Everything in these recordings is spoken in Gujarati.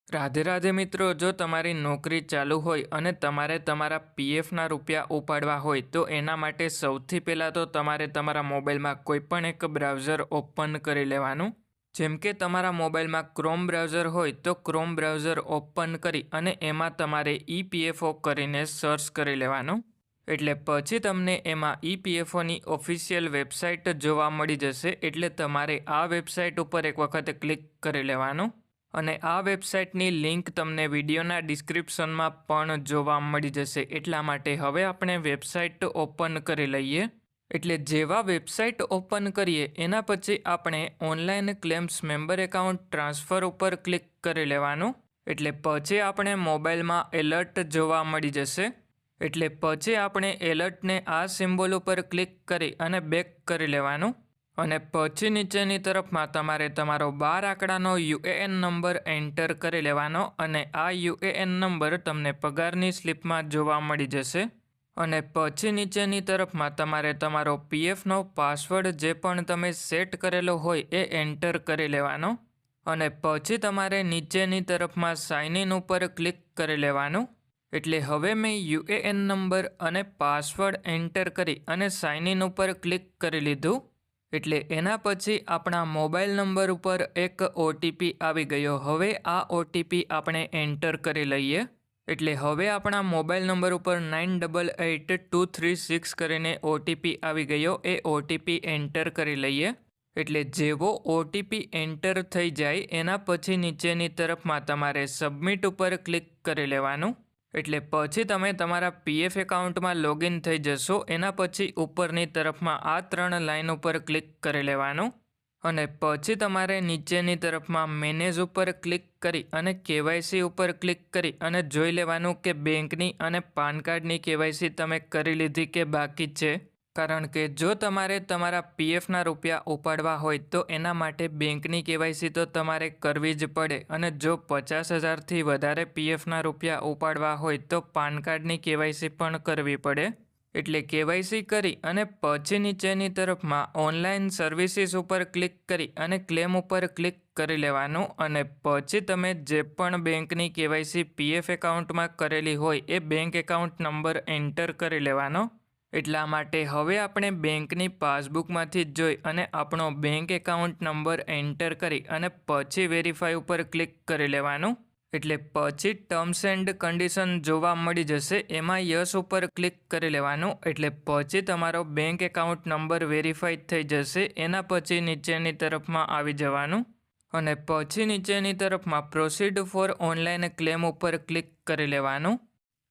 રાધે રાધે મિત્રો, જો તમારી નોકરી ચાલુ હોય અને તમારે તમારા પીએફના રૂપિયા ઉપાડવા હોય તો એના માટે સૌથી પહેલાં તો તમારે તમારા મોબાઈલમાં કોઈપણ એક બ્રાઉઝર ઓપન કરી લેવાનું. જેમ કે તમારા મોબાઈલમાં ક્રોમ બ્રાઉઝર હોય તો ક્રોમ બ્રાઉઝર ઓપન કરી અને એમાં તમારે ઈપીએફઓ કરીને સર્ચ કરી લેવાનું. એટલે પછી તમને એમાં ઈપીએફઓની ઓફિશિયલ વેબસાઇટ જોવા મળી જશે. એટલે તમારે આ વેબસાઇટ ઉપર એક વખત ક્લિક કરી લેવાનું. અને આ વેબસાઇટની લિંક તમને વિડીયોના ડિસ્ક્રિપ્શનમાં પણ જોવા મળી જશે. એટલા માટે હવે આપણે વેબસાઇટ ઓપન કરી લઈએ. એટલે જેવા વેબસાઇટ ઓપન કરીએ એના પછી આપણે online claims member account transfer ઉપર ક્લિક કરી લેવાનું. એટલે પછી આપણે મોબાઈલમાં એલર્ટ જોવા મળી જશે. એટલે પછી આપણે એલર્ટને આ સિમ્બોલ ઉપર ક્લિક કરી અને બેક કરી લેવાનું. અને પછી નીચેની તરફમાં તમારે તમારો 12 આંકડાનો યુએએન નંબર એન્ટર કરી લેવાનો. અને આ યુએએન નંબર તમને પગારની સ્લિપમાં જોવા મળી જશે. અને પછી નીચેની તરફમાં તમારે તમારો પીએફનો પાસવર્ડ જે પણ તમે સેટ કરેલો હોય એ એન્ટર કરી લેવાનો. અને પછી તમારે નીચેની તરફમાં સાઇન ઇન ઉપર ક્લિક કરી લેવાનું. એટલે હવે મેં યુએએન નંબર અને પાસવર્ડ એન્ટર કરી અને સાઇન ઇન ઉપર ક્લિક કરી લીધું. એટલે એના પછી આપણા મોબાઈલ નંબર ઉપર એક ઓટીપી આવી ગયો. હવે આ ઓટીપી આપણે એન્ટર કરી લઈએ. એટલે હવે આપણા મોબાઈલ નંબર ઉપર 988236 કરીને ઓટીપી આવી ગયો. એ ઓટીપી એન્ટર કરી લઈએ. એટલે જેવો ઓટીપી એન્ટર થઈ જાય એના પછી નીચેની તરફમાં તમારે સબમિટ ઉપર ક્લિક કરી લેવાનું. એટલે પછી તમે તમારા પીએફ એકાઉન્ટમાં લોગિન થઈ જશો. એના પછી ઉપરની તરફમાં આ 3 લાઇન ઉપર ક્લિક કરી લેવાનું. અને પછી તમારે નીચેની તરફમાં મેનેજ ઉપર ક્લિક કરી અને કેવાયસી ઉપર ક્લિક કરી અને જોઈ લેવાનું કે બેંકની અને પાન કાર્ડની કેવાયસી તમે કરી લીધી કે બાકી છે. કારણ કે જો તમારે તમારા પીએફના રૂપિયા ઉપાડવા હોય તો એના માટે બેંકની કેવાયસી તો તમારે કરવી જ પડે. અને જો 50,000થી વધારે પીએફના રૂપિયા ઉપાડવા હોય તો પાન કાર્ડની કેવાયસી પણ કરવી પડે. એટલે કેવાયસી કરી અને પછી નીચેની તરફમાં ઓનલાઈન સર્વિસીસ ઉપર ક્લિક કરી અને ક્લેમ ઉપર ક્લિક કરી લેવાનું. અને પછી તમે જે પણ બેંકની કેવાયસી પીએફ એકાઉન્ટમાં કરેલી હોય એ બેંક એકાઉન્ટ નંબર એન્ટર કરી લેવાનો. એટલા માટે હવે આપણે બેંકની પાસબુકમાંથી જોઈ અને આપણો બેંક એકાઉન્ટ નંબર એન્ટર કરી અને પછી વેરીફાઈ ઉપર ક્લિક કરી લેવાનું. એટલે પછી ટર્મ્સ એન્ડ કન્ડિશન જોવા મળી જશે. એમાં યસ ઉપર ક્લિક કરી લેવાનું. એટલે પછી તમારો બેંક એકાઉન્ટ નંબર વેરીફાઈ થઈ જશે. એના પછી નીચેની તરફમાં આવી જવાનું. અને પછી નીચેની તરફમાં પ્રોસીડ ફોર ઓનલાઈન ક્લેમ ઉપર ક્લિક કરી લેવાનું.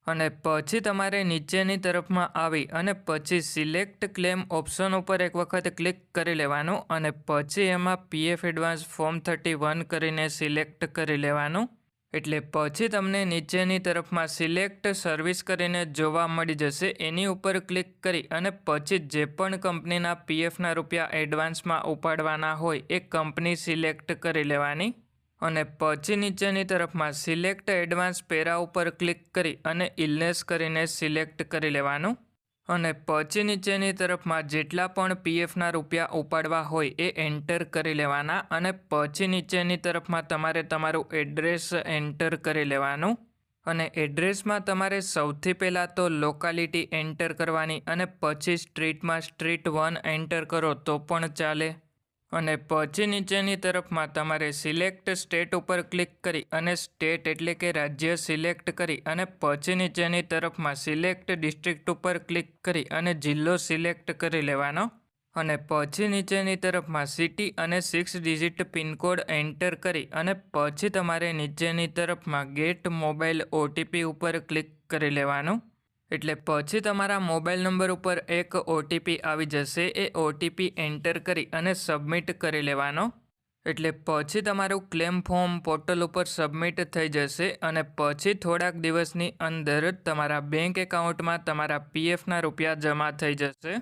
અને પછી તમારે નીચેની તરફમાં આવી અને પછી સિલેક્ટ ક્લેમ ઓપ્શન ઉપર એક વખત ક્લિક કરી લેવાનું. અને પછી એમાં પીએફ એડવાન્સ ફોર્મ 31 કરીને સિલેક્ટ કરી લેવાનું. એટલે પછી તમને નીચેની તરફમાં સિલેક્ટ સર્વિસ કરીને જોવા મળી જશે. એની ઉપર ક્લિક કરી અને પછી જે પણ કંપનીના પીએફના રૂપિયા એડવાન્સમાં ઉપાડવાના હોય એ કંપની સિલેક્ટ કરી લેવાની. અને પછી નીચેની તરફમાં સિલેક્ટ એડવાન્સ પેરા ઉપર ક્લિક કરી અને ઇલનેસ કરીને સિલેક્ટ કરી લેવાનું. અને પછી નીચેની તરફમાં જેટલા પણ પીએફના રૂપિયા ઉપાડવા હોય એ એન્ટર કરી લેવાના. અને પછી નીચેની તરફમાં તમારે તમારું એડ્રેસ એન્ટર કરી લેવાનું. અને એડ્રેસમાં તમારે સૌથી પહેલાં તો લોકાલિટી એન્ટર કરવાની અને પછી સ્ટ્રીટમાં સ્ટ્રીટ 1 એન્ટર કરો તો પણ ચાલે. અને પછી નીચેની તરફમાં તમારે સિલેક્ટ સ્ટેટ ઉપર ક્લિક કરી અને સ્ટેટ એટલે કે રાજ્ય સિલેક્ટ કરી અને પછી નીચેની તરફમાં સિલેક્ટ ડિસ્ટ્રિક્ટ ઉપર ક્લિક કરી અને જિલ્લો સિલેક્ટ કરી લેવાનો. અને પછી નીચેની તરફમાં સિટી અને 6 ડિજિટ પિનકોડ એન્ટર કરી અને પછી તમારે નીચેની તરફમાં ગેટ મોબાઈલ ઓટીપી ઉપર ક્લિક કરી લેવાનું. એટલે પછી તમારા મોબાઈલ નંબર ઉપર એક ઓટીપી આવી જશે. એ ઓટીપી એન્ટર કરી અને સબમિટ કરી લેવાનો. એટલે પછી તમારું ક્લેમ ફોર્મ પોર્ટલ ઉપર સબમિટ થઈ જશે. અને પછી થોડાક દિવસની અંદર તમારા બેંક એકાઉન્ટમાં તમારા પીએફના રૂપિયા જમા થઈ જશે.